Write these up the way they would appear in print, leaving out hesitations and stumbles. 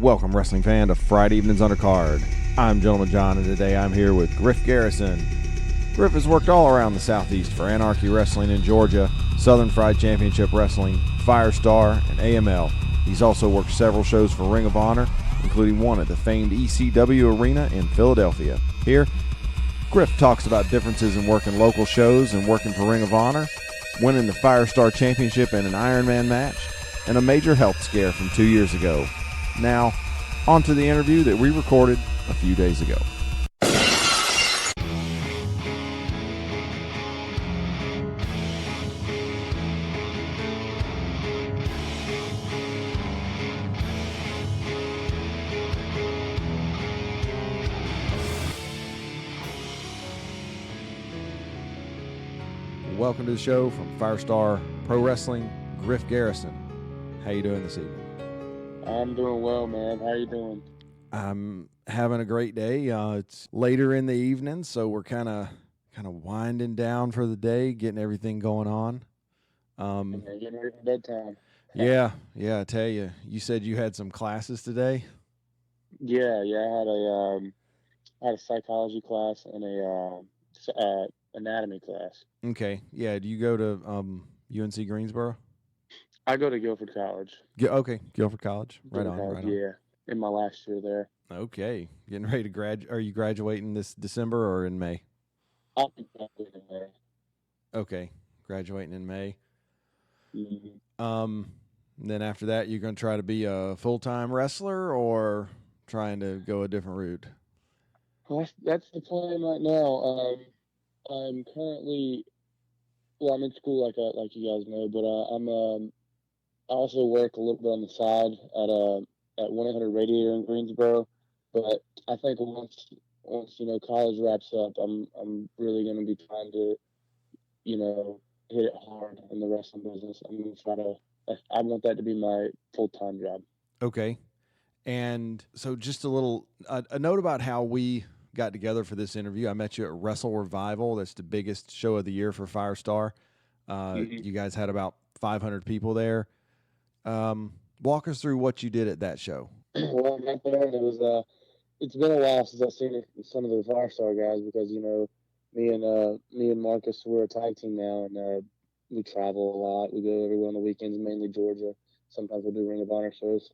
Welcome, wrestling fan, to Friday Evening's Undercard. I'm Gentleman John, and today I'm here with Griff Garrison. Griff has worked all around the Southeast for Anarchy Wrestling in Georgia, Southern Fried Championship Wrestling, Firestar, and AML. He's also worked several shows for Ring of Honor, including one at the famed ECW Arena in Philadelphia. Here, Griff talks about differences in working local shows and working for Ring of Honor, winning the Firestar Championship in an Ironman match, and a major health scare from 2 years ago. Now, on to the interview that we recorded a few days ago. Welcome to the show from Firestar Pro Wrestling, Griff Garrison. How you doing this evening? I'm doing well, man. How you doing? I'm having a great day. It's later in the evening, so we're kind of winding down for the day, getting everything going on. Getting ready for bedtime. Yeah. I tell you, you said you had some classes today. Yeah. I had a psychology class and a anatomy class. Okay. Yeah. Do you go to UNC Greensboro? I go to Guilford College. Okay, Guilford College. Right on. Yeah, in my last year there. Okay, getting ready to graduate. Are you graduating this December or in May? I'll be graduating in May. Okay, graduating in May. Mm-hmm. Then after that, you're going to try to be a full-time wrestler or trying to go a different route? Well, that's the plan right now. I'm currently, I'm in school like you guys know, but I also work a little bit on the side at 1-800 Radiator in Greensboro. But I think once college wraps up, I'm really going to be trying to hit it hard in the wrestling business. I'm going to try to. I want that to be my full-time job. Okay, and so just a note about how we got together for this interview. I met you at Wrestle Revival. That's the biggest show of the year for Firestar. You guys had about 500 people there. Walk us through what you did at that show. Well, I got there and it's been a while since I've seen some of the Firestar guys because me and Marcus, we're a tag team now, and we travel a lot. We go everywhere on the weekends, mainly Georgia. Sometimes we'll do Ring of Honor shows,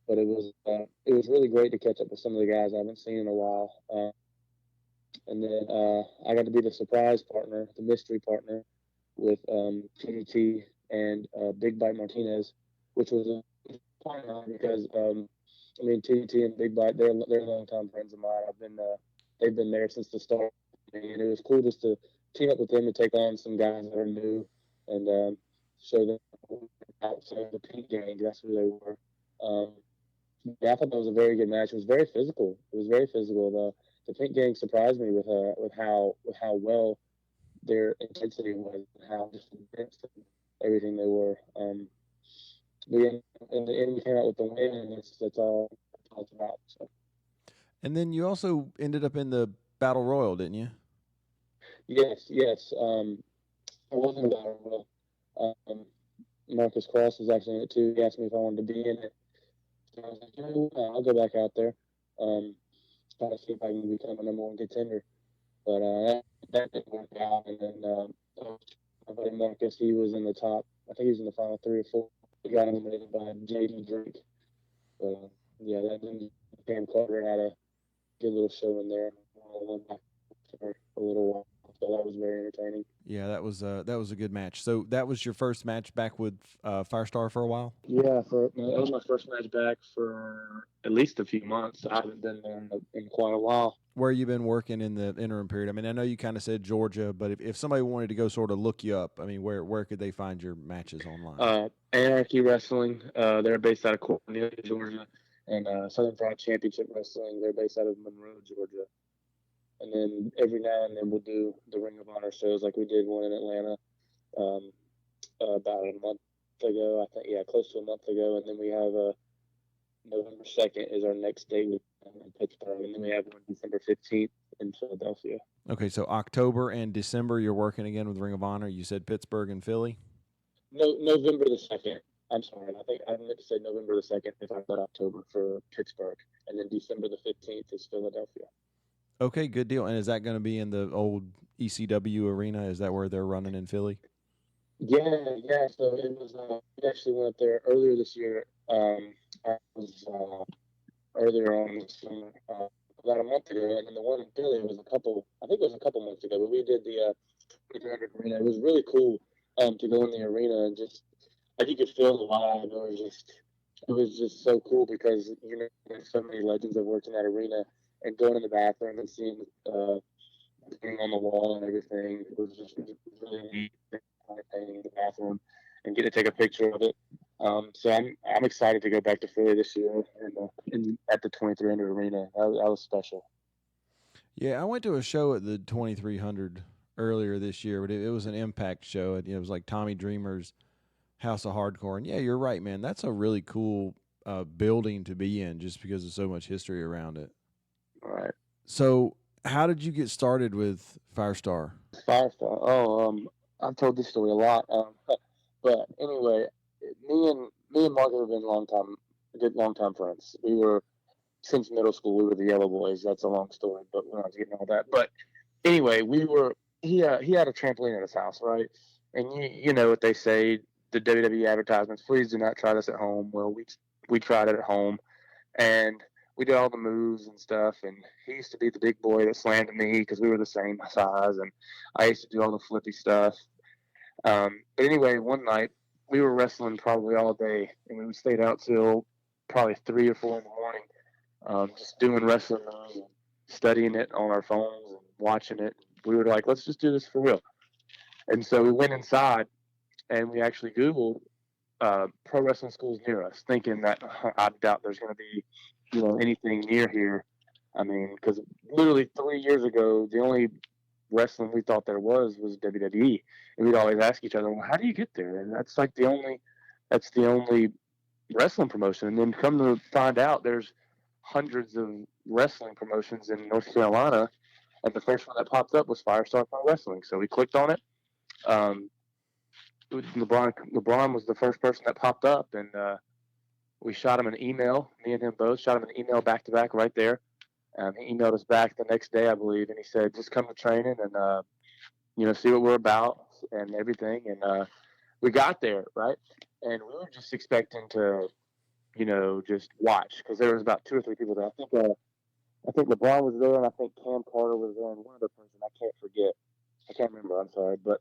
but it was really great to catch up with some of the guys I haven't seen in a while. And then I got to be the surprise partner, the mystery partner, with TDT and Big Bite Martinez, which was fun because TDT and Big Bite, they're longtime friends of mine. They've been there since the start, and it was cool just to team up with them to take on some guys that are new and show them outside the Pink Gang. That's who they were. I thought that was a very good match. It was very physical. The Pink Gang surprised me with how well their intensity was, and how just intense and everything they were. In the end, we came out with the win, and that's all it's about. So. And then you also ended up in the Battle Royal, didn't you? Yes. I was in the Battle Royal. Marcus Cross was actually in it too. He asked me if I wanted to be in it. So I was like, I'll go back out there. Try to see if I can become a number one contender. But that didn't work out. And then my buddy Marcus, he was in the top. I think he was in the final 3 or 4. He got eliminated by J.D. Drake. That then Cam Carter had a good little show in there. I went back for a little while. So that was very entertaining. Yeah, that was a good match. So that was your first match back with Firestar for a while? Yeah, that was my first match back for at least a few months. I haven't been there in quite a while. Where you been working in the interim period? I mean, I know you kind of said Georgia, but if somebody wanted to go sort of look you up, I mean, where could they find your matches online? Anarchy Wrestling. They're based out of Cornelia, Georgia, and Southern Fried Championship Wrestling. They're based out of Monroe, Georgia. And then every now and then we'll do the Ring of Honor shows, like we did one in Atlanta about a month ago. I think, close to a month ago. And then we have November 2nd is our next date in Pittsburgh, and then we have one December 15th in Philadelphia. Okay, so October and December you're working again with Ring of Honor. You said Pittsburgh and Philly? No, November the 2nd. I'm sorry. I think I meant to say November the 2nd if I said October for Pittsburgh. And then December the 15th is Philadelphia. Okay, good deal. And is that going to be in the old ECW arena? Is that where they're running in Philly? Yeah. So it was, we actually went up there earlier this year. I was earlier on this summer, about a month ago. And then the one in Philly was I think it was a couple months ago, but we did the 300 arena. It was really cool to go in the arena and just, like, you could feel the vibe. It was just so cool because, there's so many legends that worked in that arena, and going in the bathroom and seeing painting on the wall and everything. It was just really neat, painting in the bathroom and get to take a picture of it. So I'm excited to go back to Philly this year and at the 2300 Arena. That was special. Yeah, I went to a show at the 2300 earlier this year, but it was an Impact show. It was like Tommy Dreamer's House of Hardcore. And yeah, you're right, man. That's a really cool building to be in just because of so much history around it. All right. So, how did you get started with Firestar? Firestar. Oh, I've told this story a lot. But anyway, me and Mark have been long time friends. We were since middle school. We were the Yellow Boys. That's a long story, but we're not getting all that. But anyway, we were. He had a trampoline at his house, right? And you know what they say, the WWE advertisements. Please do not try this at home. Well, we tried it at home, and we did all the moves and stuff. And he used to be the big boy that slammed me because we were the same size, and I used to do all the flippy stuff. But anyway, one night we were wrestling probably all day, and we stayed out till probably 3 or 4 in the morning, just doing wrestling moves and studying it on our phones and watching it. We were like, let's just do this for real. And so we went inside and we actually Googled pro wrestling schools near us, thinking that I doubt there's going to be, anything near here. I mean, because literally 3 years ago, the only wrestling we thought there was WWE, and we'd always ask each other, "Well, how do you get there?" And that's the only wrestling promotion. And then come to find out, there's hundreds of wrestling promotions in North Carolina, and the first one that popped up was Firestar Pro Wrestling. So we clicked on it. Um, LeBron was the first person that popped up, and we shot him an email. Me and him both shot him an email back to back right there. He emailed us back the next day, I believe, and he said, "Just come to training and see what we're about and everything." And we got there, right, and we were just expecting to, just watch because there was about 2 or 3 people there. I think LeBron was there, and I think Cam Carter was there, and one other person I can't forget. I can't remember. I'm sorry, but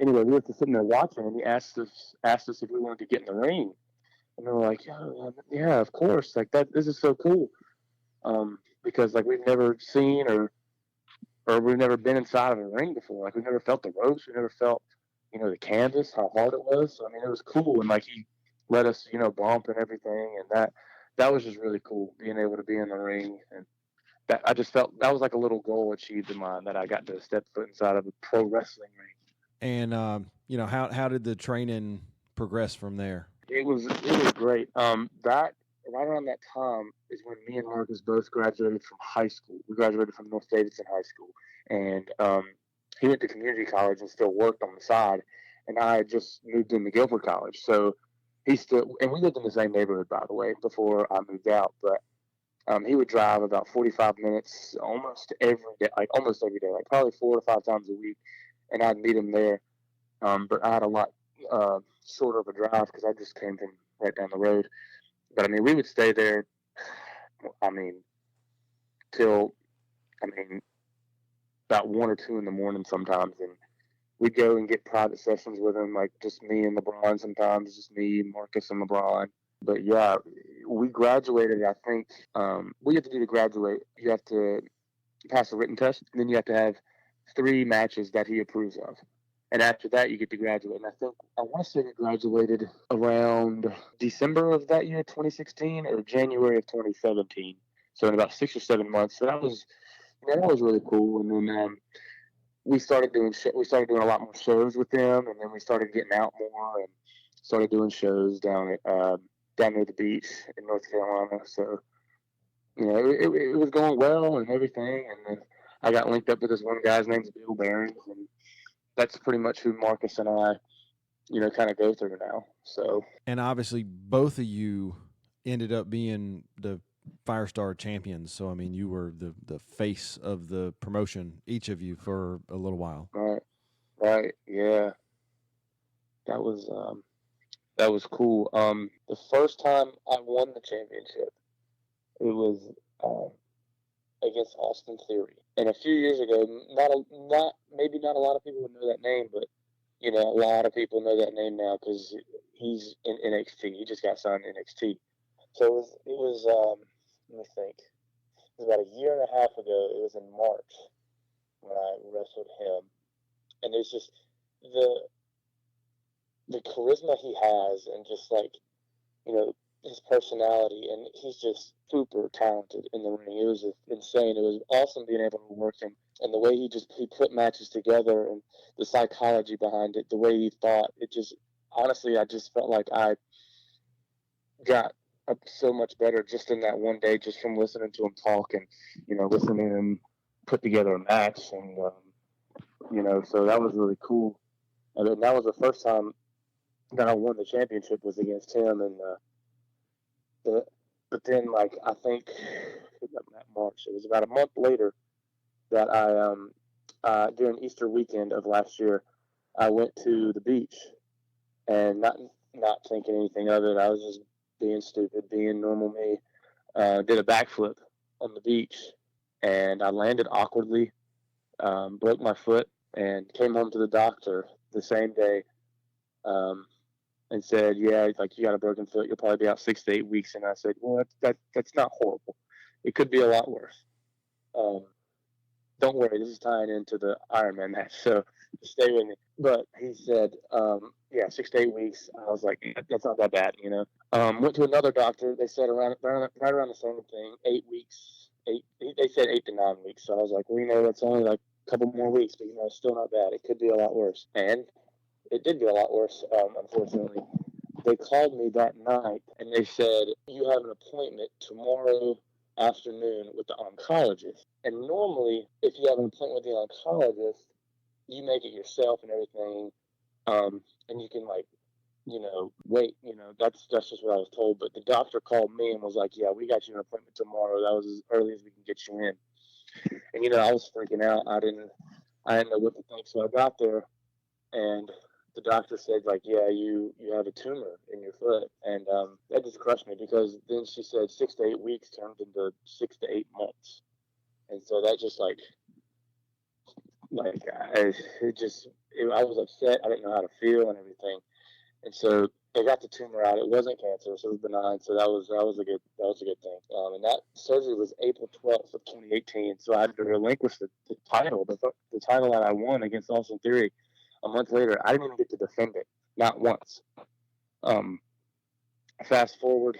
anyway, we were just sitting there watching, and he asked us if we wanted to get in the ring, and we were like, yeah, of course, like that. This is so cool, because like we've never seen or we've never been inside of a ring before. Like we've never felt the ropes, we never felt, the canvas, how hard it was. So I mean, it was cool, and like he let us, bump and everything, and that was just really cool, being able to be in the ring. And that I just felt that was like a little goal achieved in mine, that I got to step foot inside of a pro wrestling ring. And how did the training progress from there? It was great. That right around that time is when me and Marcus both graduated from high school. We graduated from North Davidson High School, and he went to community college and still worked on the side, and I had just moved into Guilford College. So he still, and we lived in the same neighborhood, by the way, before I moved out. But he would drive about 45 minutes almost every day, like probably 4 or 5 times a week, and I'd meet him there. But I had a lot shorter of a drive because I just came from right down the road. But I mean, we would stay there. I mean, till about 1 or 2 in the morning sometimes, and we'd go and get private sessions with him, like just me and LeBron. Sometimes just me, Marcus, and LeBron. But yeah, we graduated. I think what you have to do to graduate, you have to pass a written test, and then you have to have 3 matches that he approves of. And after that, you get to graduate. And I want to say we graduated around December of that year, 2016, or January of 2017. So in about 6 or 7 months. So that was really cool. And then we started doing a lot more shows with them, and then we started getting out more and started doing shows down near the beach in North Carolina. So it was going well and everything. And then I got linked up with this one guy's name's Bill Behrens, and that's pretty much who Marcus and I, kind of go through now. So, And obviously, both of you ended up being the Firestar champions. So, I mean, you were the face of the promotion, each of you, for a little while. right, yeah, that was cool. The first time I won the championship, it was against Austin Theory, and a few years ago, maybe not a lot of people would know that name, but a lot of people know that name now because he's in NXT. He just got signed in NXT. So it was let me think. It was about a year and a half ago. It was in March when I wrestled him, and it's just the charisma he has, and just like his personality, and he's just super talented in the ring. It was insane. It was awesome being able to work him, and the way he put matches together, and the psychology behind it, the way he thought. It just honestly, I just felt like I got up so much better just in that one day, just from listening to him talk, and listening to him put together a match, and so that was really cool. And then that was the first time that I won the championship, was against him, and but then, like, I think that March, it was about a month later that during Easter weekend of last year, I went to the beach, and not thinking anything of it. I was just being stupid, being normal me. Did a backflip on the beach, and I landed awkwardly, broke my foot, and came home to the doctor the same day. And said, "Yeah, like, you got a broken foot. You'll probably be out 6 to 8 weeks." And I said, "Well, that's not horrible. It could be a lot worse. Don't worry, this is tying into the Ironman match, so stay with me." But he said, "Yeah, 6 to 8 weeks." I was like, "That's not that bad, you know." Went to another doctor. They said right around the same thing, 8 weeks. They said 8 to 9 weeks. So I was like, "Well, that's only like a couple more weeks, but it's still not bad. It could be a lot worse." And it did get a lot worse, unfortunately. They called me that night, and they said, "You have an appointment tomorrow afternoon with the oncologist." And normally, if you have an appointment with the oncologist, you make it yourself and everything, and you can, like, wait. That's just what I was told. But the doctor called me and was like, "Yeah, we got you an appointment tomorrow. That was as early as we can get you in." And I was freaking out. I didn't know what to think. So I got there, and the doctor said, like, "Yeah, you have a tumor in your foot." And that just crushed me, because then she said 6 to 8 weeks turned into 6 to 8 months. And so that just, I was upset. I didn't know how to feel and everything. And so they got the tumor out. It wasn't cancer, so it was benign. So that was a good thing. And that surgery was April 12th of 2018. So I had to relinquish the title, the title that I won against Austin Theory. A month later, I didn't even get to defend it, not once. Fast forward,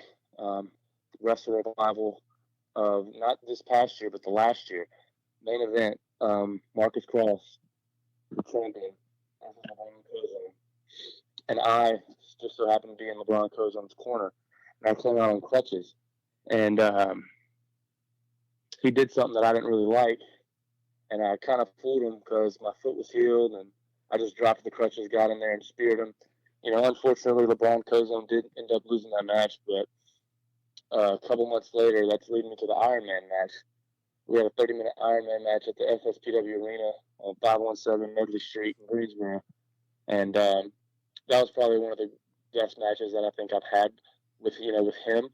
Wrestle Revival of not this past year, but the last year, main event, Marcus Cross, the champion, LeBron Cozone, and I just so happened to be in LeBron Cozone's corner, and I came out on crutches, and he did something that I didn't really like, and I kind of fooled him because my foot was healed, and I just dropped the crutches, got in there, and speared him. Unfortunately, LeBron Cozone did end up losing that match, but a couple months later, that's leading me to the Ironman match. We had a 30-minute Ironman match at the FSPW Arena on 517 Medley Street in Greensboro, and that was probably one of the best matches that I think I've had with him.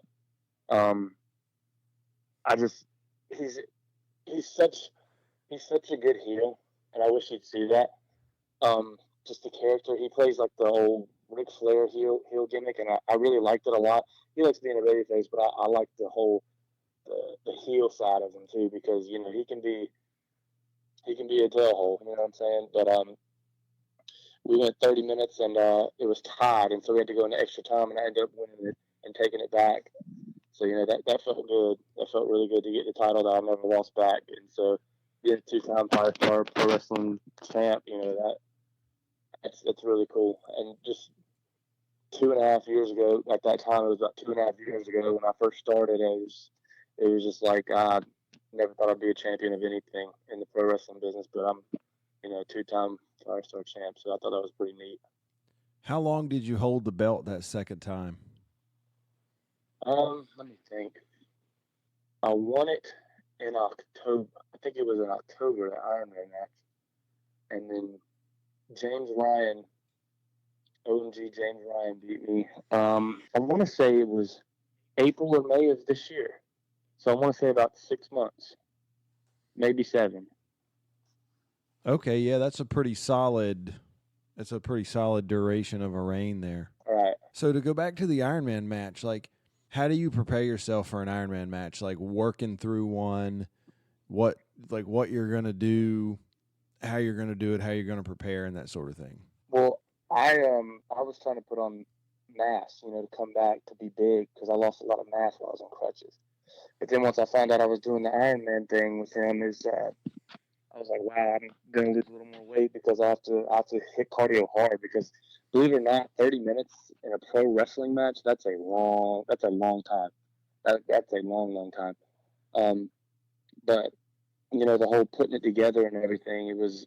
I just he's such a good heel, and I wish you'd see that. Just the character he plays, like the old Ric Flair heel gimmick, and I really liked it a lot. He likes being a babyface, but I like the whole the heel side of him too, because he can be a tailhole. You know what I'm saying? But we went 30 minutes, and it was tied, and so we had to go into extra time, and I ended up winning it and taking it back. So that felt good. That felt really good to get the title that I never lost back, and so being a two-time Firestar Pro Wrestling champ, that's really cool. And just 2.5 years ago, at that time, it was about 2.5 years ago when I first started. It was just like, I never thought I'd be a champion of anything in the pro wrestling business, but I'm, two-time Firestar champ. So I thought that was pretty neat. How long did you hold the belt that second time? Let me think. I won it in October. I think it was in October, the Ironman match. And then James Ryan, OMG James Ryan beat me. I want to say it was April or May of this year. So I want to say about 6 months, maybe 7. Okay, yeah, that's a pretty solid. That's a pretty solid duration of a reign there. All right. So to go back to the Ironman match, like, how do you prepare yourself for an Ironman match? Like working through one, what you're gonna do, how you're gonna do it, how you're gonna prepare, and that sort of thing. Well, I was trying to put on mass, to come back to be big because I lost a lot of mass while I was on crutches. But then once I found out I was doing the Ironman thing with him, I was like, wow, I'm gonna lose a little more weight because I have to hit cardio hard because believe it or not, 30 minutes in a pro wrestling match, that's a long time. That's a long time. Um, but the whole putting it together and everything, it was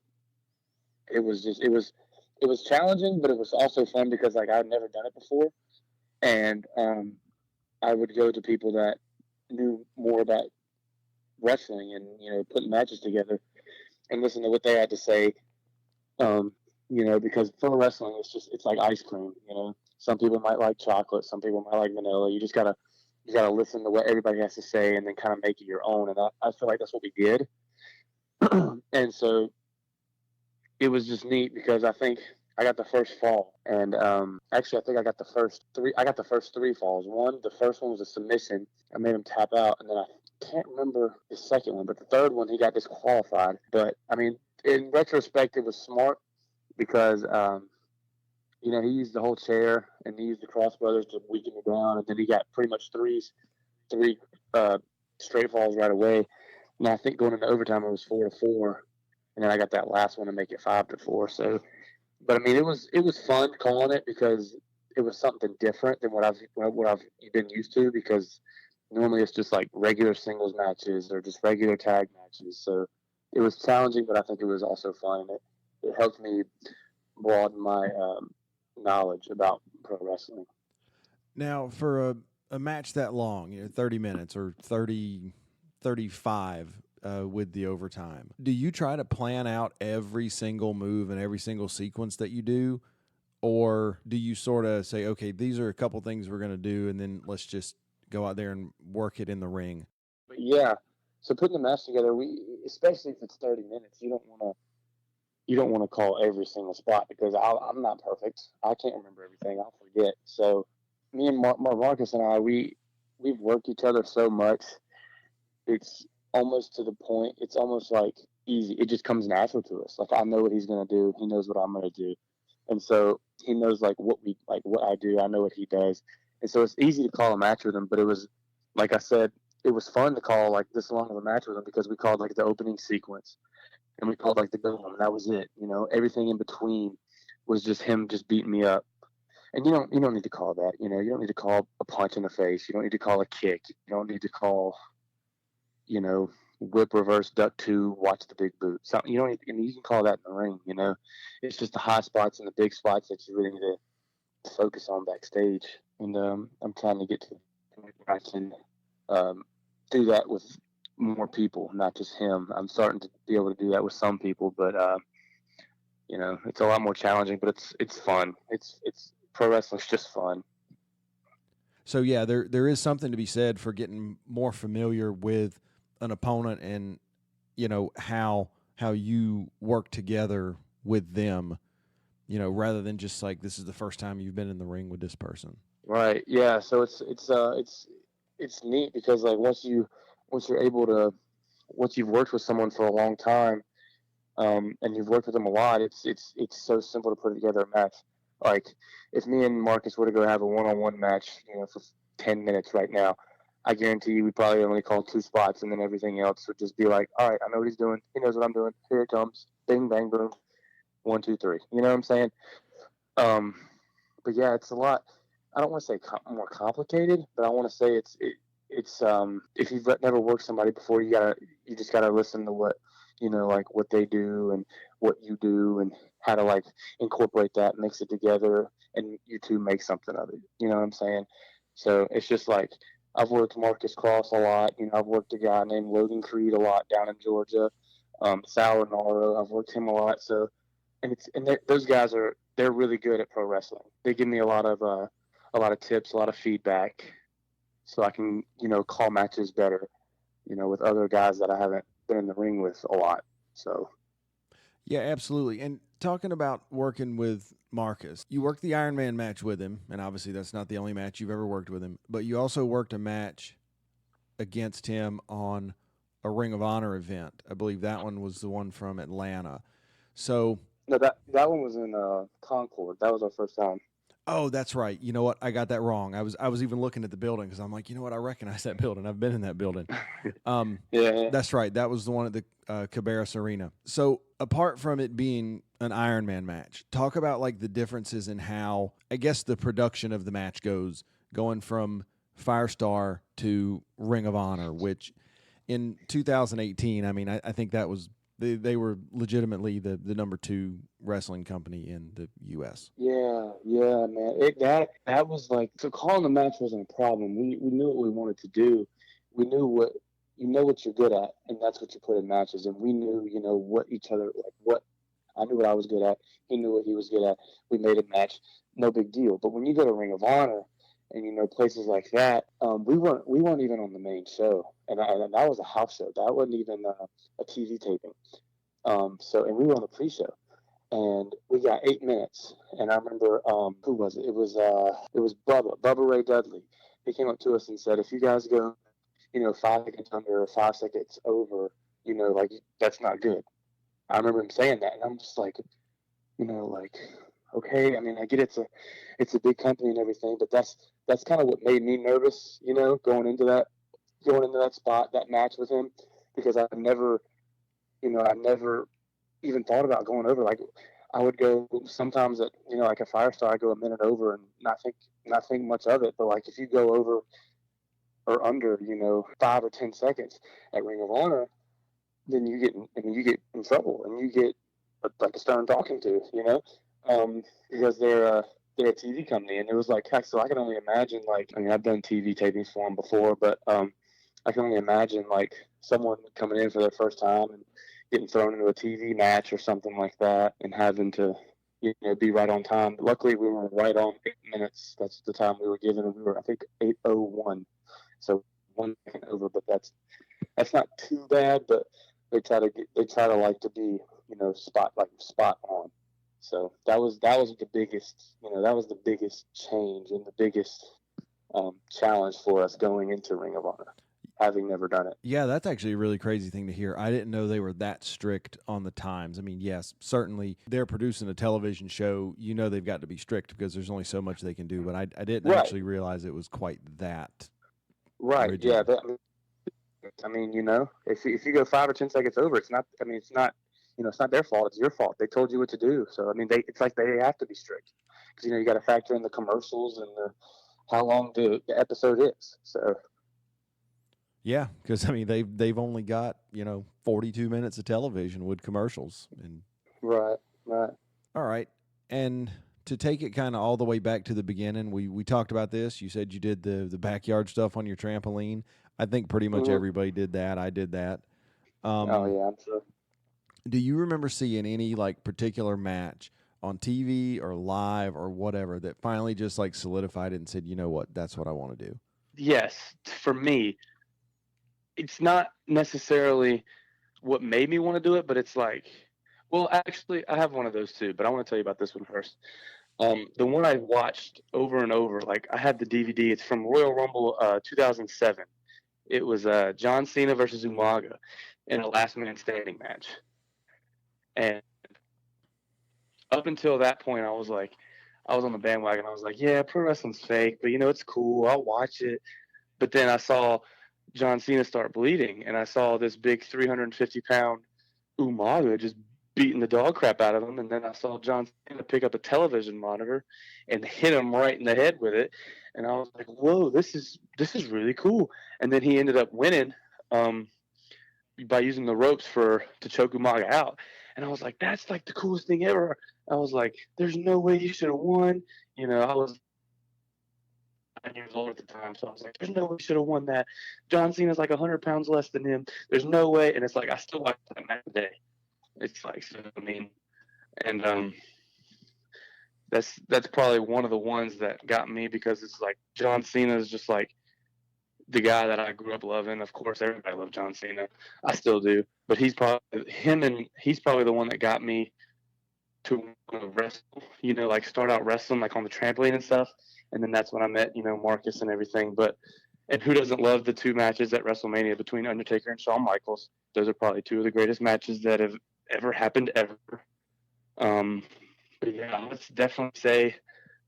challenging, but it was also fun because like I'd never done it before, and I would go to people that knew more about wrestling and putting matches together and listen to what they had to say. Because pro wrestling is it's like ice cream. Some people might like chocolate, some people might like vanilla. You gotta listen to what everybody has to say and then kind of make it your own. And I feel like that's what we did. And so it was just neat because I think I got the first fall, and actually I think I got the first three. I got the first three falls. The first one was a submission. I made him tap out, and then I can't remember the second one, but the third one he got disqualified. But I mean, in retrospect, it was smart because he used the whole chair and he used the cross brothers to weaken me down, and then he got pretty much three straight falls right away. And I think going into overtime it was 4-4, and then I got that last one to make it 5-4. So, but I mean, it was fun calling it because it was something different than what I've been used to. Because normally it's just like regular singles matches or just regular tag matches. So it was challenging, but I think it was also fun. It helped me broaden my knowledge about pro wrestling. Now, for a match that long, 30 minutes or 30, 35 with the overtime, do you try to plan out every single move and every single sequence that you do? Or do you sort of say, okay, these are a couple things we're going to do, and then let's just go out there and work it in the ring? But yeah, so putting the match together, especially if it's 30 minutes, you don't want to call every single spot because I'm not perfect. I can't remember everything. I'll forget. So me and Marcus and I, we've worked each other so much. It's almost to the point. It's almost like easy. It just comes natural to us. Like I know what he's gonna do. He knows what I'm gonna do, and so he knows what I do. I know what he does, and so it's easy to call a match with him. But it was, like I said, it was fun to call like this long of a match with him because we called like the opening sequence and we called like the go home, and that was it. Everything in between was just him just beating me up. And you don't need to call that. You don't need to call a punch in the face. You don't need to call a kick. You don't need to call whip reverse duck two, watch the big boot. So you don't need, and you can call that in the ring. It's just the high spots and the big spots that you really need to focus on backstage. And I'm trying to get to the point where I can do that with more people, not just him. I'm starting to be able to do that with some people, but it's a lot more challenging. But it's fun. It's pro wrestling's just fun. So yeah, there is something to be said for getting more familiar with an opponent and how you work together with them, rather than just like this is the first time you've been in the ring with this person. Right. Yeah. So it's neat because like once you're able to once you've worked with someone for a long time, and you've worked with them a lot, it's so simple to put together a match. Like if me and Marcus were to go have a one-on-one match, for 10 minutes right now, I guarantee you we probably only call two spots, and then everything else would just be like, all right, I know what he's doing. He knows what I'm doing. Here it comes. Bing, bang, boom. 1, 2, 3. You know what I'm saying? Um, but yeah, it's a lot. I don't want to say more complicated, but I want to say it's if you've never worked somebody before, you just gotta listen to what like what they do and what you do and how to like incorporate that, mix it together, and you two make something of it. You know what I'm saying? So it's just like I've worked Marcus Cross a lot. I've worked a guy named Logan Creed a lot down in Georgia. Sal Renaro, I've worked him a lot. So those guys they're really good at pro wrestling. They give me a lot of tips, a lot of feedback, so I can call matches better. With other guys that I haven't been in the ring with a lot. So. Yeah, absolutely. And talking about working with Marcus, you worked the Ironman match with him, and obviously that's not the only match you've ever worked with him, but you also worked a match against him on a Ring of Honor event. I believe that one was the one from Atlanta. So No, that one was in Concord. That was our first time. Oh, that's right. You know what? I got that wrong. I was even looking at the building because I'm like, you know what? I recognize that building. I've been in that building. Yeah. That's right. That was the one at the Cabarrus Arena. So apart from it being an Ironman match, talk about like the differences in how, I guess, the production of the match goes, going from Firestar to Ring of Honor, which in 2018, I mean, I think that was they were legitimately the number 2 wrestling company in the U.S. Yeah, man. That was like, so calling the match wasn't a problem. We knew what we wanted to do. We knew what what you're good at, and that's what you put in matches. And we knew what each other, like, what I knew what I was good at. He knew what he was good at. We made a match, no big deal. But when you go to Ring of Honor and places like that, we weren't even on the main show, and that was a house show. That wasn't even a TV taping. And we were on the pre-show, and we got 8 minutes. And I remember, who was it? It was Bubba Ray Dudley. He came up to us and said, if you guys go, 5 seconds under or 5 seconds over, like, that's not good. I remember him saying that, and I'm just like, like, okay. I mean, I get it's a big company and everything, but that's kind of what made me nervous, going into that spot, that match with him, because I've never even thought about going over. Like, I would go sometimes at like a Firestar, I go a minute over and not think much of it. But like, if you go over or under 5 or 10 seconds at Ring of Honor, then you get in trouble, and you get like a stern talking to, because they're a TV company. And it was like, heck, so I can only imagine, like, I mean, I've done TV tapings for them before, but I can only imagine like someone coming in for their first time and getting thrown into a TV match or something like that, and having to be right on time. But luckily, we were right on 8 minutes. That's the time we were given, and we were, I think, 8:01, so 1 second over. But that's not too bad. But they try to like to be spot on. So that was the biggest change and the biggest challenge for us going into Ring of Honor, having never done it. Yeah, that's actually a really crazy thing to hear. I didn't know they were that strict on the times. I mean, yes, certainly they're producing a television show. They've got to be strict because there's only so much they can do. But I didn't actually realize it was quite that. Right. rigid. Yeah. I mean, if you go 5 or 10 seconds over, it's not. I mean, it's not. It's not their fault. It's your fault. They told you what to do. So I mean, it's like they have to be strict, because you got to factor in the commercials and how long the episode is. So. Yeah, because I mean they've only got 42 minutes of television with commercials and. Right. All right, and to take it kind of all the way back to the beginning, we talked about this. You said you did the backyard stuff on your trampoline. I think pretty much everybody did that. I did that. Oh yeah, I'm sure. Do you remember seeing any like particular match on TV or live or whatever that finally just like solidified it and said, you know what, that's what I want to do? Yes, for me, it's not necessarily what made me want to do it, but it's like, well, actually, I have one of those too, but I want to tell you about this one first. The one I watched over and over, like, I had the DVD. It's from Royal Rumble 2007. It was John Cena versus Umaga in a last man standing match. And up until that point, I was on the bandwagon. I was like, yeah, pro wrestling's fake, but it's cool. I'll watch it. But then I saw John Cena start bleeding, and I saw this big 350-pound Umaga just beating the dog crap out of him. And then I saw John Cena pick up a television monitor and hit him right in the head with it. And I was like, whoa, this is really cool. And then he ended up winning by using the ropes to choke Umaga out. And I was like, that's like the coolest thing ever. I was like, there's no way you should have won. I was 9 years old at the time, so I was like, "There's no way he should have won that. John Cena's like 100 pounds less than him. There's no way." And it's like I still watch that match today. It's like, so, I mean, and that's probably one of the ones that got me, because it's like John Cena is just like the guy that I grew up loving. Of course, everybody loved John Cena. I still do, but he's probably the one that got me to want to wrestle. Like start out wrestling like on the trampoline and stuff, and then that's when I met Marcus and everything. And who doesn't love the two matches at WrestleMania between Undertaker and Shawn Michaels? Those are probably two of the greatest matches that have ever happened ever. But yeah, let's definitely say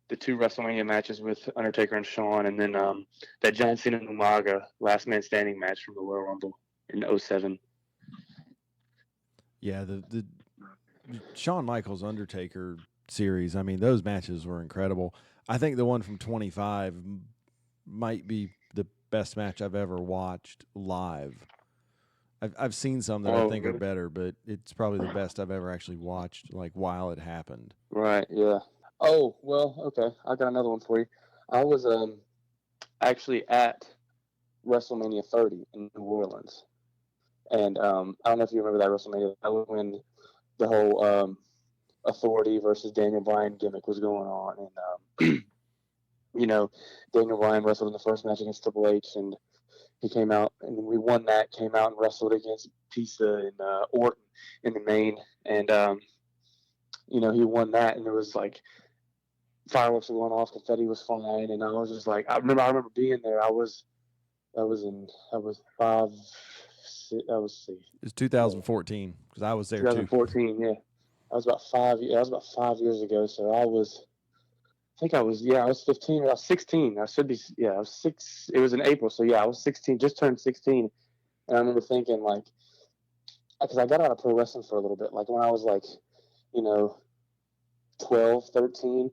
the two WrestleMania matches with Undertaker and Shawn, and then that John Cena and Umaga last man standing match from the Royal Rumble in 07. Yeah, the Shawn Michaels Undertaker series, I mean, those matches were incredible. I think the one from 25 might be the best match I've ever watched live. I've seen some that I think are better, but it's probably the best I've ever actually watched, like, while it happened. Right, yeah. Oh, well, okay. I got another one for you. I was actually at WrestleMania 30 in New Orleans. And I don't know if you remember that WrestleMania. That was when the whole Authority versus Daniel Bryan gimmick was going on. And, Daniel Bryan wrestled in the first match against Triple H, and he came out, and we won that, came out and wrestled against Pisa and Orton in the main. And, he won that, and it was like fireworks were going off, confetti was flying, and I was just like, I remember being there. It was 2014 because I was there 2014, too. yeah. That was about 5 years ago. So I was 15 or I was 16. I should be, I was 6. It was in April. So yeah, I was 16, just turned 16. And I remember thinking, like, because I got out of pro wrestling for a little bit, like when I was like, 12, 13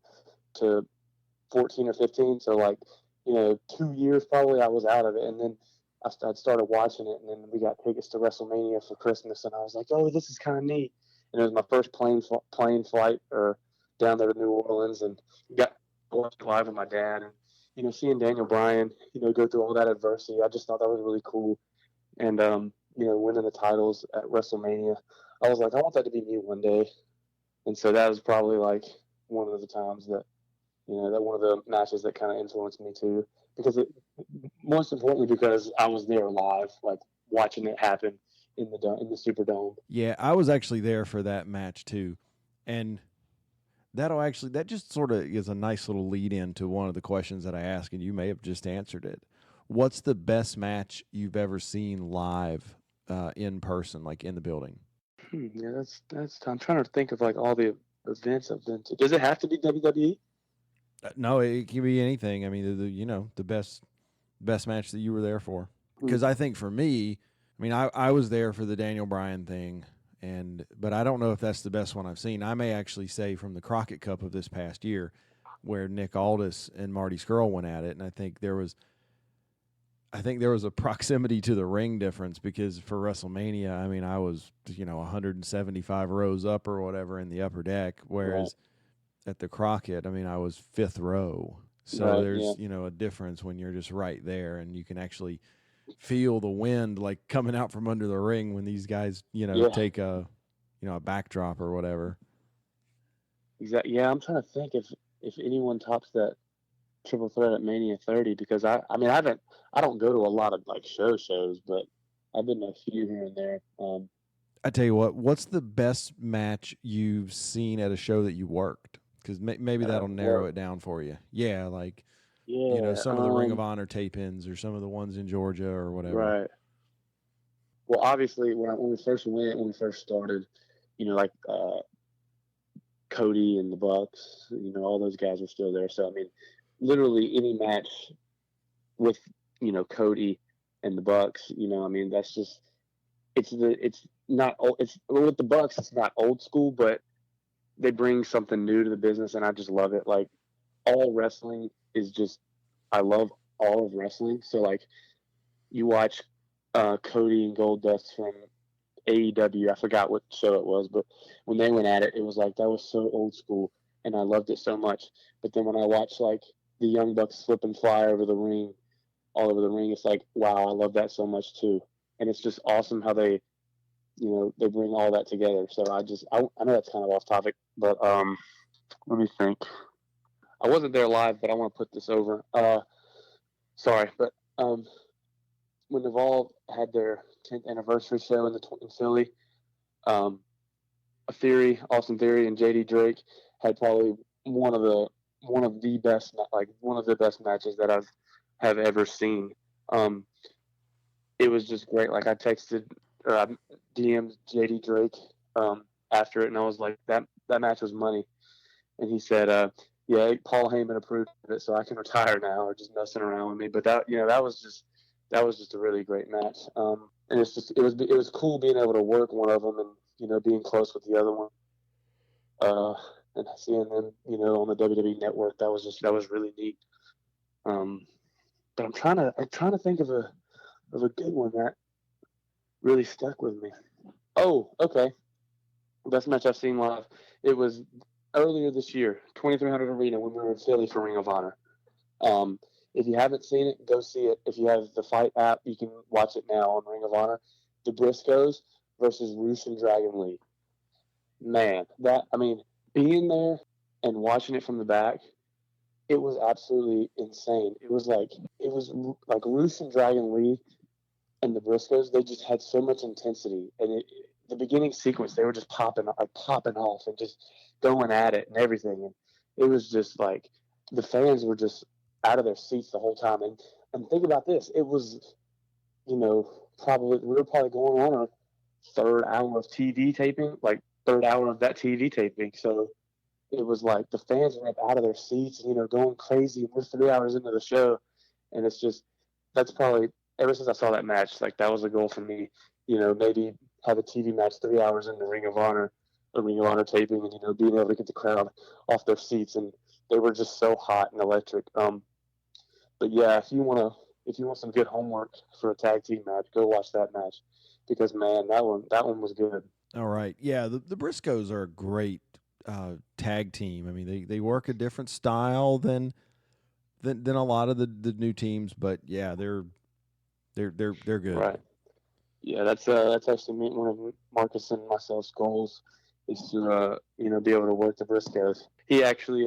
to 14 or 15. So like, 2 years probably I was out of it. And then I started watching it, and then we got tickets to WrestleMania for Christmas, and I was like, "Oh, this is kind of neat." And it was my first plane flight or down there to New Orleans, and got to watch it live with my dad, and seeing Daniel Bryan, go through all that adversity, I just thought that was really cool. And winning the titles at WrestleMania, I was like, I want that to be me one day. And so that was probably like one of the times that that one of the matches that kind of influenced me too, because most importantly because I was there live, like watching it happen in the Superdome. Yeah, I was actually there for that match too, and that just sort of is a nice little lead in to one of the questions that I asked, and you may have just answered it. What's the best match you've ever seen live in person, like in the building? Yeah, that's. I'm trying to think of like all the events I've been to. Does it have to be WWE? No, it can be anything. I mean, the best match that you were there for. Because I think for me, I mean, I was there for the Daniel Bryan thing, but I don't know if that's the best one I've seen. I may actually say from the Crockett Cup of this past year, where Nick Aldis and Marty Scurll went at it, and I think there was a proximity to the ring difference, because for WrestleMania, I mean, I was 175 rows up or whatever in the upper deck, whereas at the Crockett, I mean, I was 5th row. So there's a difference when you're just right there, and you can actually feel the wind like coming out from under the ring when these guys take a backdrop or whatever. Exactly. Yeah, I'm trying to think if anyone tops that triple threat at Mania 30, because I don't go to a lot of like shows, but I've been to a few here and there. I tell you what's the best match you've seen at a show that you worked? Because maybe that'll narrow it down for you. Yeah, like some of the Ring of Honor tape-ins or some of the ones in Georgia or whatever. Right. Well, obviously, when we first started, like Cody and the Bucks, all those guys are still there. So I mean, literally any match with Cody and the Bucks, I mean, that's just it's not with the Bucks, it's not old school, but they bring something new to the business, and I just love it. Like, all wrestling is just, I love all of wrestling. So like, you watch Cody and Goldust from AEW. I forgot what show it was, but when they went at it, it was like, that was so old school. and I loved it so much. But then when I watch like the Young Bucks slip and fly over the ring, all over the ring, it's like, wow, I love that so much too. And it's just awesome how they, they bring all that together. So I know that's kind of off topic, but let me think. I wasn't there live, but I want to put this over. Sorry, but when Evolve had their 10th anniversary show in Philly, um, Austin Theory, and JD Drake had probably one of the best matches that have ever seen. It was just great. Like I texted or I DM'd JD Drake after it, and I was like, that match was money. And he said, yeah, Paul Heyman approved of it, so I can retire now, or just messing around with me. But that was just a really great match. And it was cool being able to work one of them, and being close with the other one, and seeing them on the WWE Network. That was really neat. But I'm trying to think of a good one that really stuck with me. Oh, okay. Best match I've seen live. It was earlier this year, 2300 Arena, when we were in Philly for Ring of Honor. If you haven't seen it, go see it. If you have the Fight app, you can watch it now on Ring of Honor. The Briscoes versus Rush and Dragon Lee. Man, being there and watching it from the back, it was absolutely insane. It was like Rush and Dragon Lee and the Briscoes. They just had so much intensity, and the beginning sequence, they were just popping off and just going at it and everything. And it was just like the fans were just out of their seats the whole time. And think about this: it was, we were probably going on our third hour of TV taping, like third hour of that TV taping. So it was like the fans were up out of their seats, going crazy. And we're 3 hours into the show, and it's just that's probably ever since I saw that match, like that was a goal for me. Maybe have a TV match 3 hours in the Ring of Honor taping, and being able to get the crowd off their seats, and they were just so hot and electric. But yeah, if you want some good homework for a tag team match, go watch that match, because man, that one was good. All right, yeah, the Briscoes are a great tag team. I mean, they work a different style than a lot of the new teams, but yeah, they're good. Right. Yeah, that's actually one of Marcus and myself's goals, is to be able to work the Briscoes. He actually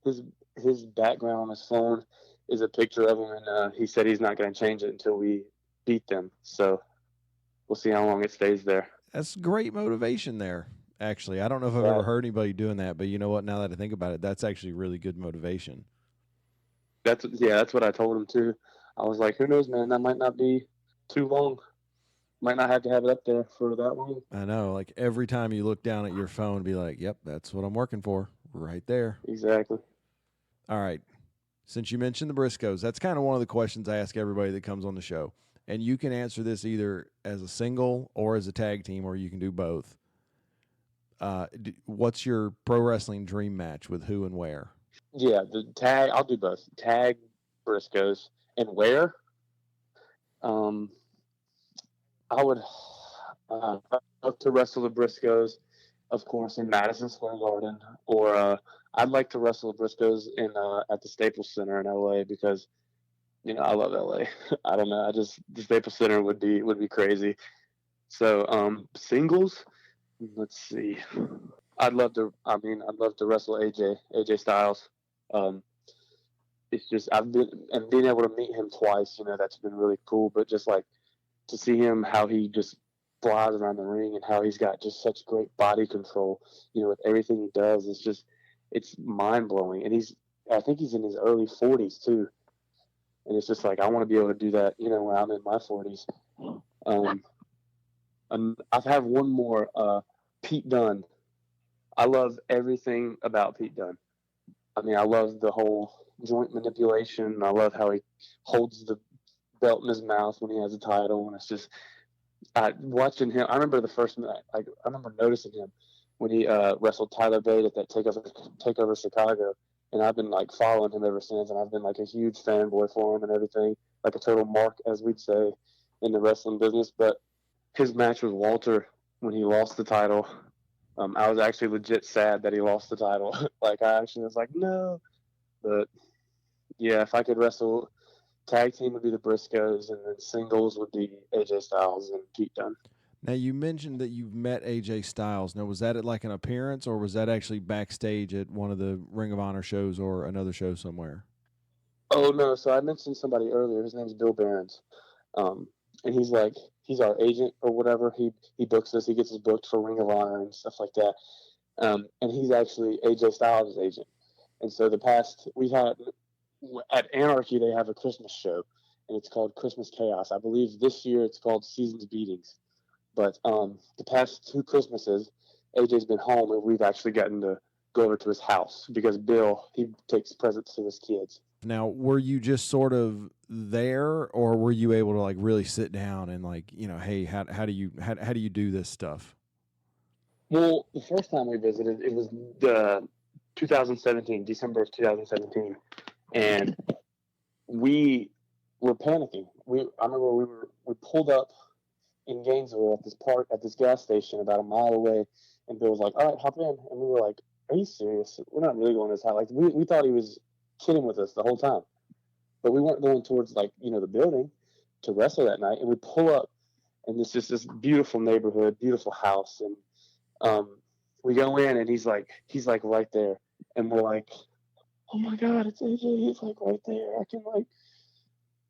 his background on his phone is a picture of him, and he said he's not going to change it until we beat them. So we'll see how long it stays there. That's great motivation there. Actually, I don't know if I've ever heard anybody doing that, but you know what? Now that I think about it, that's actually really good motivation. That's what I told him too. I was like, who knows, man? That might not be too long. Might not have to have it up there for that long. I know. Like every time you look down at your phone, be like, yep, that's what I'm working for right there. Exactly. All right. Since you mentioned the Briscoes, that's kind of one of the questions I ask everybody that comes on the show. And you can answer this either as a single or as a tag team, or you can do both. What's your pro wrestling dream match with who and where? Yeah, the tag. I'll do both. Tag Briscoes, and where? I would love to wrestle the Briscoes, of course, in Madison Square Garden, or I'd like to wrestle the Briscoes in at the Staples Center in LA, because I love LA. I don't know. The Staples Center would be crazy. So singles. Let's see. I'd love to wrestle AJ Styles. It's just being able to meet him twice. That's been really cool. But just like to see him, how he just flies around the ring, and how he's got just such great body control. With everything he does, it's mind blowing. And I think he's in his early 40s too. And it's just like, I want to be able to do that, when I'm in my 40s. And I have one more, Pete Dunne. I love everything about Pete Dunne. I mean, I love the whole joint manipulation. I love how he holds the belt in his mouth when he has a title. And it's just, watching him. I remember the first night, I remember noticing him when he wrestled Tyler Bate at that Takeover Chicago. And I've been like following him ever since, and I've been like a huge fanboy for him and everything, like a total mark, as we'd say in the wrestling business. But his match with Walter, when he lost the title, I was actually legit sad that he lost the title. Like I actually was like, no. But yeah, if I could wrestle, tag team would be the Briscoes, and then singles would be AJ Styles and Pete Dunne. Now, you mentioned that you've met AJ Styles. Now, was that at like an appearance, or was that actually backstage at one of the Ring of Honor shows or another show somewhere? Oh no! So I mentioned somebody earlier. His name's Bill Behrens, um, and he's our agent or whatever. He books us. He gets us booked for Ring of Honor and stuff like that. And he's actually AJ Styles' agent. And so the past we had at Anarchy they have a Christmas show, and it's called Christmas Chaos. I believe this year it's called Seasons Beatings. But the past two Christmases, AJ's been home, and we've actually gotten to go over to his house because Bill he takes presents to his kids. Now, were you just sort of there, or were you able to like really sit down and like, hey, how do you do this stuff? Well, the first time we visited, it was the 2017, December of 2017, and we were panicking. I remember we pulled up in Gainesville at this gas station about a mile away, and Bill was like, "All right, hop in," and we were like, "Are you serious? We're not really going this high." Like we thought he was kidding with us the whole time, but we weren't going towards like the building to wrestle that night, and we pull up, and it's just this beautiful neighborhood, beautiful house, and we go in, and he's like right there, and we're like, "Oh my God, it's AJ! He's like right there.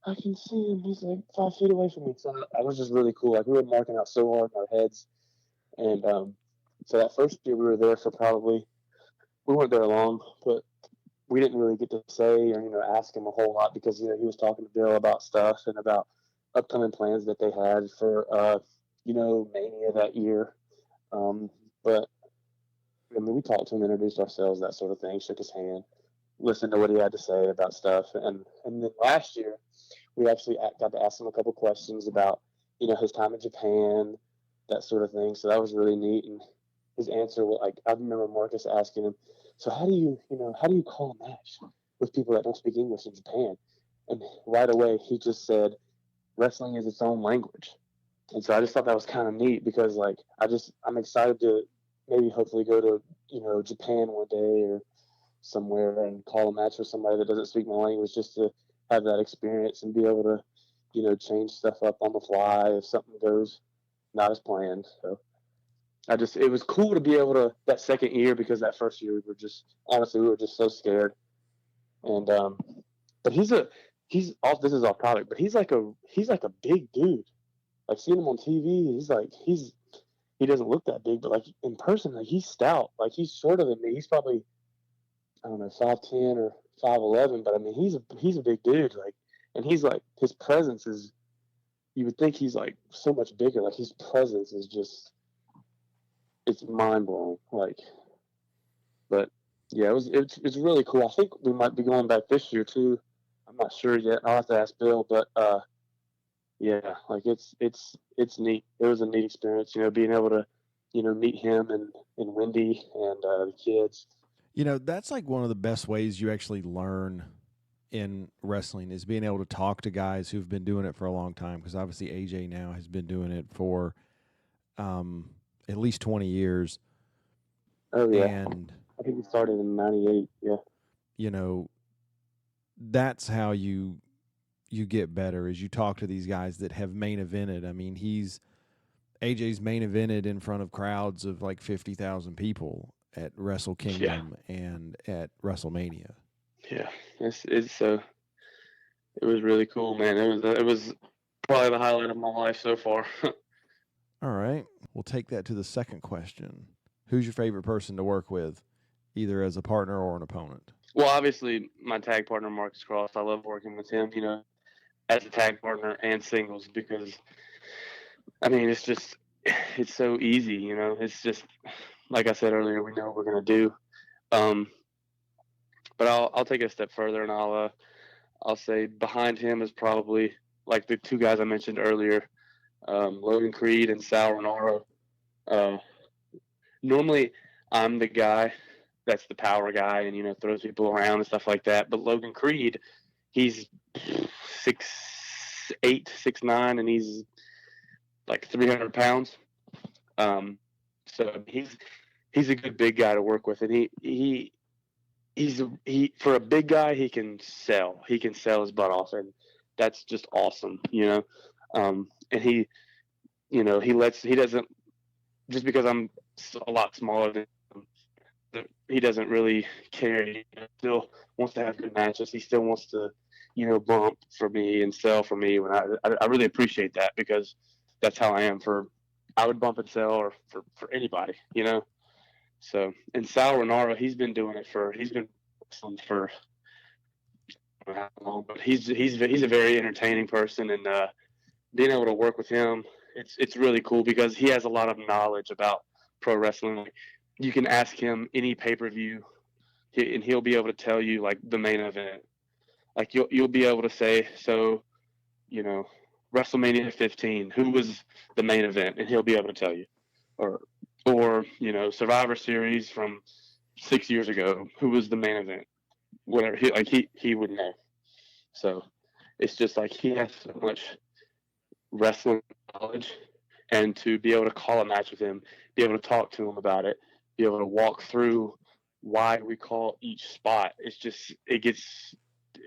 I can see him. He's like 5 feet away from me." So that was just really cool. Like we were marking out so hard in our heads, and so that first year we were there for we weren't there long, but we didn't really get to say or ask him a whole lot because he was talking to Bill about stuff and about upcoming plans that they had for Mania that year. But I mean, we talked to him, introduced ourselves, that sort of thing, shook his hand, listened to what he had to say about stuff, and then last year we actually got to ask him a couple questions about his time in Japan, that sort of thing. So that was really neat, and his answer was like I remember Marcus asking him, "So how do you call a match with people that don't speak English in Japan?" And right away he just said, "Wrestling is its own language." And so I just thought that was kind of neat because like I'm excited to maybe hopefully go to Japan one day or somewhere and call a match with somebody that doesn't speak my language just to have that experience and be able to change stuff up on the fly if something goes not as planned. So it was cool to be able to that second year because that first year we were just so scared. And but he's off. This is off topic, but he's like a big dude. Like seeing him on TV, he doesn't look that big, but like in person, like he's stout. Like he's shorter than me. He's probably I don't know 5'10" or 5'11", but I mean he's a big dude. Like, and he's like his presence is. You would think he's like so much bigger. Like his presence is just it's mind blowing. Like, but yeah, it's really cool. I think we might be going back this year too. I'm not sure yet. I'll have to ask Bill, but yeah, like it's neat. It was a neat experience, being able to, meet him and Wendy and the kids. That's like one of the best ways you actually learn in wrestling is being able to talk to guys who've been doing it for a long time. Because obviously AJ now has been doing it for at least 20 years. Oh yeah, And I think he started in '98. Yeah, that's how you get better is you talk to these guys that have main evented. I mean, AJ's main evented in front of crowds of like 50,000 people at Wrestle Kingdom and at WrestleMania. Yeah, it's so it was really cool, man. It was probably the highlight of my life so far. All right, we'll take that to the second question. Who's your favorite person to work with, either as a partner or an opponent? Well, obviously my tag partner Marcus Cross. I love working with him. As a tag partner and singles because I mean it's so easy. It's just like I said earlier. We know what we're gonna do. But I'll take it a step further and I'll say behind him is probably like the two guys I mentioned earlier, Logan Creed and Sal Renaro. Normally, I'm the guy that's the power guy and throws people around and stuff like that. But Logan Creed, he's 6'8", 6'9", and he's like 300 pounds. So he's a good big guy to work with, and he for a big guy, he can sell his butt off, and that's just awesome, and he doesn't, just because I'm a lot smaller than him, he doesn't really care. He still wants to have good matches. He still wants to, bump for me and sell for me. When I really appreciate that, because that's how I am. I would bump and sell or for anybody, So, and Sal Renaro, he's been wrestling for I don't know how long, but he's a very entertaining person, and being able to work with him, it's really cool because he has a lot of knowledge about pro wrestling. Like, you can ask him any pay-per-view, and he'll be able to tell you like the main event. Like, you'll be able to say, so, WrestleMania 15, who was the main event, and he'll be able to tell you, or Survivor Series from 6 years ago, who was the main event, whatever. He would know. So it's just like he has so much wrestling knowledge, and to be able to call a match with him, be able to talk to him about it, be able to walk through why we call each spot, it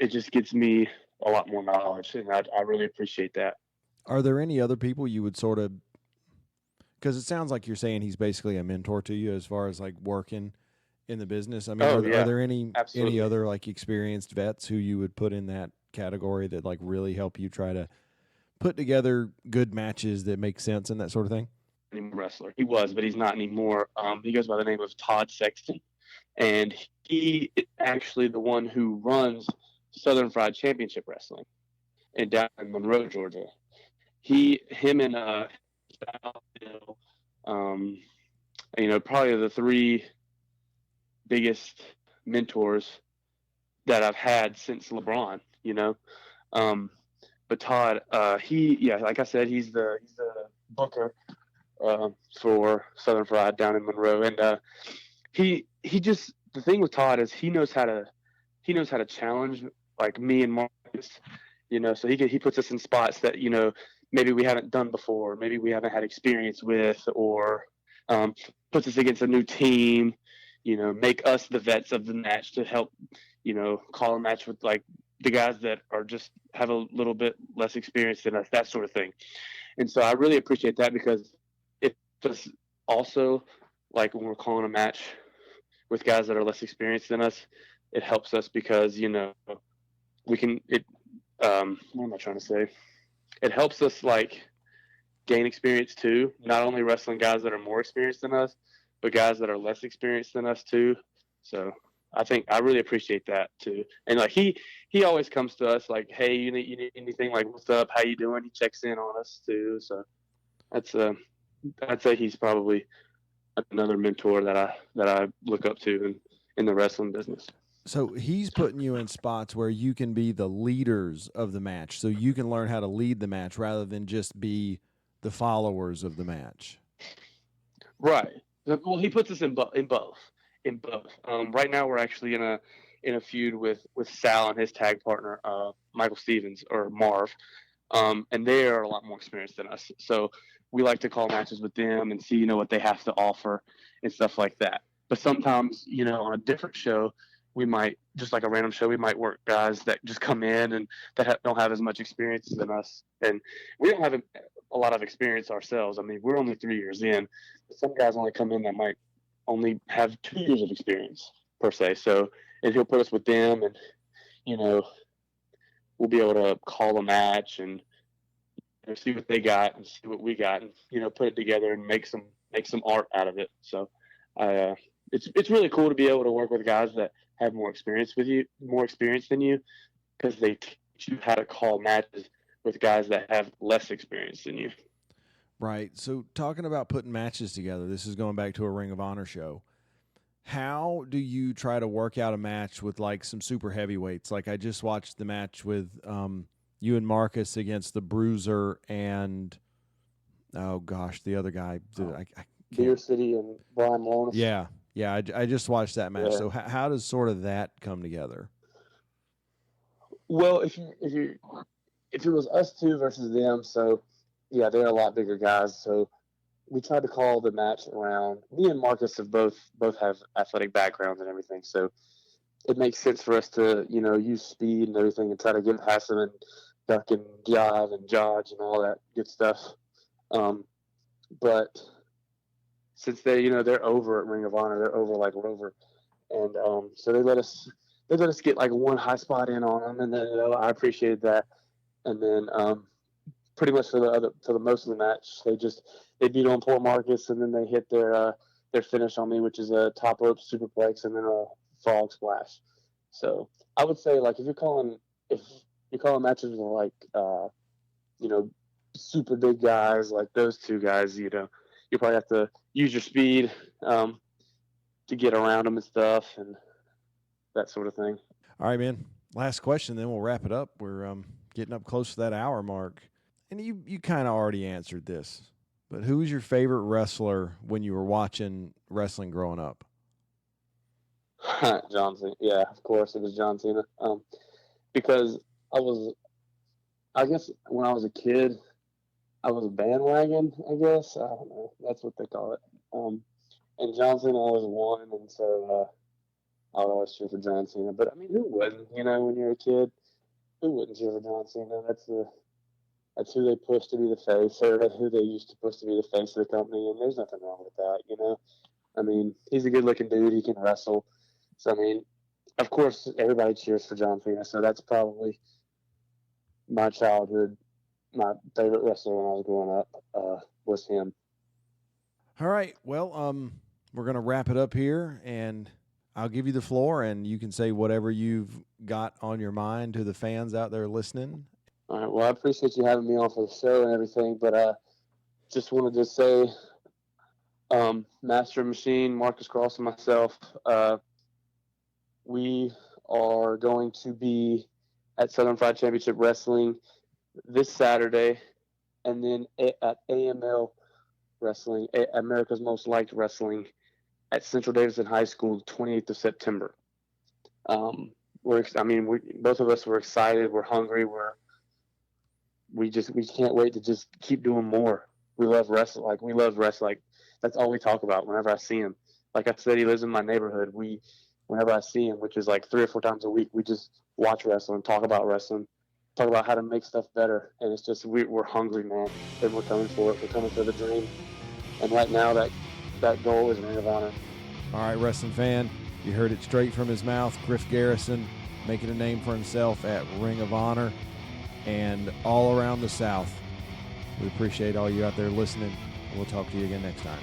just gives me a lot more knowledge, and I really appreciate that. Are there any other people you would sort of, because it sounds like you're saying he's basically a mentor to you as far as like working in the business. I mean, are there any other like experienced vets who you would put in that category that like really help you try to put together good matches that make sense and that sort of thing? Wrestler. He was, but he's not anymore. He goes by the name of Todd Sexton, and he is actually the one who runs Southern Fried Championship Wrestling down in Monroe, Georgia. Him and probably the three biggest mentors that I've had since LeBron, but Todd, like I said, he's the booker for Southern Fried down in Monroe, and he just, the thing with Todd is he knows how to challenge like me and Marcus, so he puts us in spots that maybe we haven't done before, maybe we haven't had experience with, or puts us against a new team, make us the vets of the match to help, call a match with like the guys that are just have a little bit less experience than us, that sort of thing. And so I really appreciate that, because it just also, like, when we're calling a match with guys that are less experienced than us, it helps us because, we can, what am I trying to say? It helps us like gain experience too, not only wrestling guys that are more experienced than us, but guys that are less experienced than us too. So I think I really appreciate that too. And like he always comes to us like, hey, you need anything, like, what's up, how you doing? He checks in on us too. So that's I'd say he's probably another mentor that I look up to in the wrestling business. So he's putting you in spots where you can be the leaders of the match, so you can learn how to lead the match rather than just be the followers of the match. Right. Well, he puts us in both. Right now, we're actually in a feud with Sal and his tag partner, Michael Stevens, or Marv, and they are a lot more experienced than us. So we like to call matches with them and see what they have to offer and stuff like that. But sometimes, on a different show, we might, just like a random show, we might work guys that just come in and that don't have as much experience than us. And we don't have a lot of experience ourselves. I mean, we're only 3 years in. Some guys only come in that might only have 2 years of experience per se. So, and he'll put us with them, and, we'll be able to call a match and see what they got and see what we got, and, put it together and make some art out of it. So, it's really cool to be able to work with guys that have more experience than you, because they teach you how to call matches with guys that have less experience than you. Right. So talking about putting matches together, this is going back to a Ring of Honor show. How do you try to work out a match with like some super heavyweights? Like I just watched the match with you and Marcus against the Bruiser and the other guy. Beer City and Brian Lonis. Yeah, I just watched that match. Yeah. So how does sort of that come together? Well, if it was us two versus them, so yeah, they're a lot bigger guys. So we tried to call the match around. Me and Marcus have both have athletic backgrounds and everything, so it makes sense for us to, use speed and everything and try to get past them and duck and jive and dodge and all that good stuff. But since they're over at Ring of Honor, they're over like Rover, and so they let us get like one high spot in on them, and then I appreciated that, and then pretty much for the most of the match, they beat on poor Marcus, and then they hit their finish on me, which is a top rope superplex and then a frog splash. So I would say, like, if you're calling matches with like super big guys like those two guys, you probably have to use your speed to get around them and stuff and that sort of thing. All right, man. Last question, then we'll wrap it up. We're getting up close to that hour mark. And you kind of already answered this, but who was your favorite wrestler when you were watching wrestling growing up? John Cena. Yeah, of course it was John Cena. Because I guess when I was a kid, I was a bandwagon, I guess. I don't know. That's what they call it. And John Cena always won, and so I would always cheer for John Cena. But I mean, who wouldn't? When you're a kid, who wouldn't cheer for John Cena? That's who they push to be the face, or who they used to push to be the face of the company, and there's nothing wrong with that, I mean, he's a good-looking dude. He can wrestle. So, I mean, of course, everybody cheers for John Cena, so that's probably my childhood. My favorite wrestler when I was growing up was him. All right. Well, we're going to wrap it up here, and I'll give you the floor, and you can say whatever you've got on your mind to the fans out there listening. All right. Well, I appreciate you having me on for the show and everything, but just wanted to say, Master Machine, Marcus Cross, and myself, we are going to be at Southern Fried Championship Wrestling this Saturday, and then at AML Wrestling, America's Most Liked Wrestling, at Central Davidson High School, the 28th of September. Both of us were excited. We're hungry. We can't wait to just keep doing more. We love wrestling. Like, that's all we talk about whenever I see him. Like I said, he lives in my neighborhood. Whenever I see him, which is like 3 or 4 times a week, we just watch wrestling, talk about how to make stuff better. And it's just, we're hungry, man. And we're coming for it. We're coming for the dream. And right now, that goal is Ring of Honor. All right, wrestling fan, you heard it straight from his mouth. Griff Garrison making a name for himself at Ring of Honor and all around the South. We appreciate all you out there listening. We'll talk to you again next time.